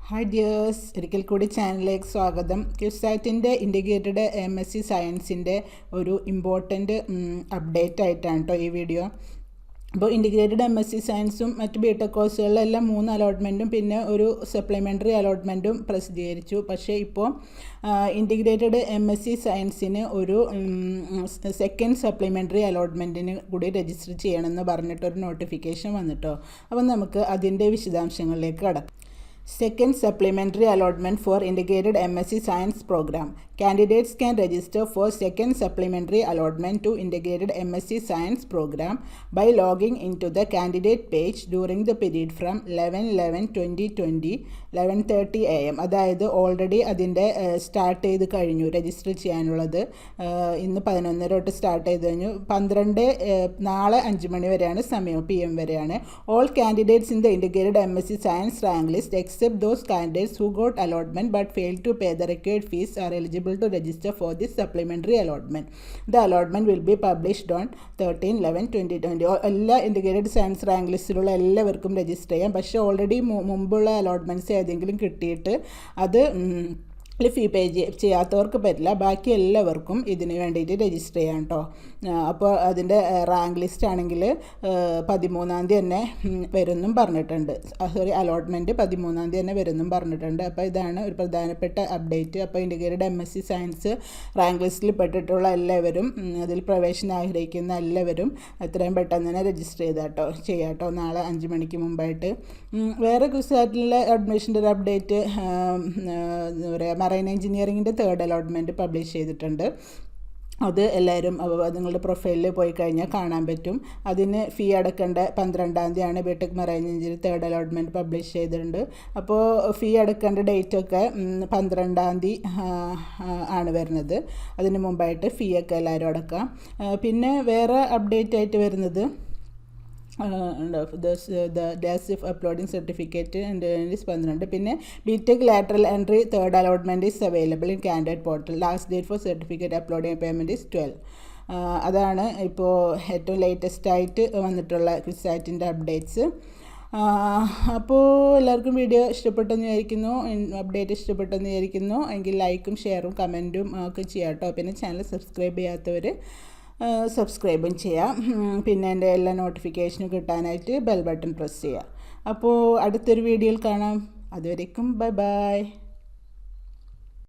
Hi dears, ഒരിക്കൽ കൂടി ചാനലിലേക്ക് സ്വാഗതം. ക്യുസാറ്റിൻ്റെ ഇൻറ്റിഗ്രേറ്റഡ് MSc സയൻസിൻ്റെ ഒരു ഇമ്പോർട്ടൻ്റ് അപ്ഡേറ്റ് ആയിട്ടാണ് കേട്ടോ ഈ വീഡിയോ. അപ്പോൾ ഇൻറ്റിഗ്രേറ്റഡ് MSc സയൻസും മറ്റ് BTech കോഴ്സുകളിലെല്ലാം 3 അലോട്ട്മെൻറ്റും പിന്നെ ഒരു സപ്ലിമെൻ്ററി അലോട്ട്മെൻറ്റും പ്രസിദ്ധീകരിച്ചു. പക്ഷേ ഇപ്പോൾ ഇൻറ്റിഗ്രേറ്റഡ് MSc സയൻസിന് ഒരു സെക്കൻഡ് സപ്ലിമെൻ്ററി അലോട്ട്മെൻറ്റിന് കൂടി രജിസ്റ്റർ ചെയ്യണമെന്ന് പറഞ്ഞിട്ടൊരു നോട്ടിഫിക്കേഷൻ വന്നിട്ടോ. അപ്പോൾ നമുക്ക് അതിൻ്റെ വിശദാംശങ്ങളിലേക്ക് കടക്കാം. Second supplementary allotment for integrated MSc Science program. Candidates can register for second supplementary allotment to integrated MSc Science program by logging into the candidate page during the period from 11/11/2020 11:30 AM. അതായത് already അതിൻ്റെ start ചെയ്ത് കഴിഞ്ഞു. Register ചെയ്യാനുള്ളത് ഇന്ന് 11 തൊട്ട് start ചെയ്ത് കഴിഞ്ഞു. 12 നാളെ 5 മണി വരെയാണ് സമയം, PM വരെയാണ്. All candidates in the integrated MSc Science rank list except those candidates who got allotment but failed to pay the required fees are eligible to register for this supplementary allotment. The allotment will be published on 13/11/2020. എല്ലാ integrated science rank ലിസ്റ്റിലുള്ള എല്ലാവർക്കും register ചെയ്യാം. പക്ഷേ already മുമ്പുള്ള allotments ഏതെങ്കിലും കിട്ടിയിട്ട് അത് ഫീ പേ ചെയ്യാത്തവർക്ക് പറ്റില്ല. ബാക്കി എല്ലാവർക്കും ഇതിന് വേണ്ടിയിട്ട് രജിസ്റ്റർ ചെയ്യാം കേട്ടോ. അപ്പോൾ അതിൻ്റെ റാങ്ക് ലിസ്റ്റ് ആണെങ്കിൽ 13-ാം തീയതി തന്നെ വരുമെന്നും പറഞ്ഞിട്ടുണ്ട്. അലോട്ട്മെൻറ്റ് 13-ാം തീയതി തന്നെ വരുമെന്നും പറഞ്ഞിട്ടുണ്ട്. അപ്പോൾ ഇതാണ് ഒരു പ്രധാനപ്പെട്ട അപ്ഡേറ്റ്. അപ്പോൾ ഇൻറ്റിഗ്രേറ്റഡ് MSc സയൻസ് റാങ്ക് ലിസ്റ്റിൽ പെട്ടിട്ടുള്ള എല്ലാവരും, അതിൽ പ്രവേശനം ആഗ്രഹിക്കുന്ന എല്ലാവരും എത്രയും പെട്ടെന്ന് തന്നെ രജിസ്റ്റർ ചെയ്യാട്ടോ നാളെ 5 മണിക്ക് മുമ്പായിട്ട്. വേറെ ക്യുസാറ്റിലെ അഡ്മിഷൻ്റെ ഒരു അപ്ഡേറ്റ്, എന്താ പറയുക, മറൈൻ എഞ്ചിനീയറിങ്ങിൻ്റെ 3rd അലോട്ട്മെൻറ്റ് പബ്ലിഷ് ചെയ്തിട്ടുണ്ട്. അത് എല്ലാവരും നിങ്ങളുടെ പ്രൊഫൈലിൽ പോയി കഴിഞ്ഞാൽ കാണാൻ പറ്റും. അതിന് ഫീ അടക്കേണ്ട 12-ാം തീയതിയാണ് BTech marine engineering 3rd allotment publish ചെയ്തിട്ടുണ്ട്. അപ്പോൾ ഫീ അടക്കേണ്ട ഡേറ്റൊക്കെ 12-ാം തീയതി ആണ് വരുന്നത്. അതിന് മുമ്പായിട്ട് ഫീ ഒക്കെ എല്ലാവരും അടക്കാം. പിന്നെ വേറെ അപ്ഡേറ്റ് ആയിട്ട് വരുന്നത് ഡേസ് ഓഫ് അപ്ലോഡിംഗ് സർട്ടിഫിക്കറ്റ് എൻ്റെ 12. പിന്നെ BTech lateral entry 3rd allotment is available in candidate portal. Last date for certificate uploading payment is 12. അതാണ് ഇപ്പോൾ ഏറ്റവും ലേറ്റസ്റ്റ് ആയിട്ട് വന്നിട്ടുള്ള ക്യുസാറ്റിൻ്റെ അപ്ഡേറ്റ്സ്. അപ്പോൾ എല്ലാവർക്കും വീഡിയോ ഇഷ്ടപ്പെട്ടെന്ന് വിചാരിക്കുന്നു, അപ്ഡേറ്റ് ഇഷ്ടപ്പെട്ടെന്ന് വിചാരിക്കുന്നു. എങ്കിൽ ലൈക്കും ഷെയറും കമൻറ്റും ഒക്കെ ചെയ്യാം കേട്ടോ. പിന്നെ ചാനൽ സബ്സ്ക്രൈബ് ചെയ്യാത്തവർ സബ്സ്ക്രൈബും ചെയ്യാം. പിന്നെ എൻ്റെ എല്ലാ നോട്ടിഫിക്കേഷനും കിട്ടാനായിട്ട് ബെൽ ബട്ടൺ പ്രസ് ചെയ്യുക. അപ്പോൾ അടുത്തൊരു വീഡിയോയിൽ കാണാം. അതുവരേക്കും ബൈ ബൈ.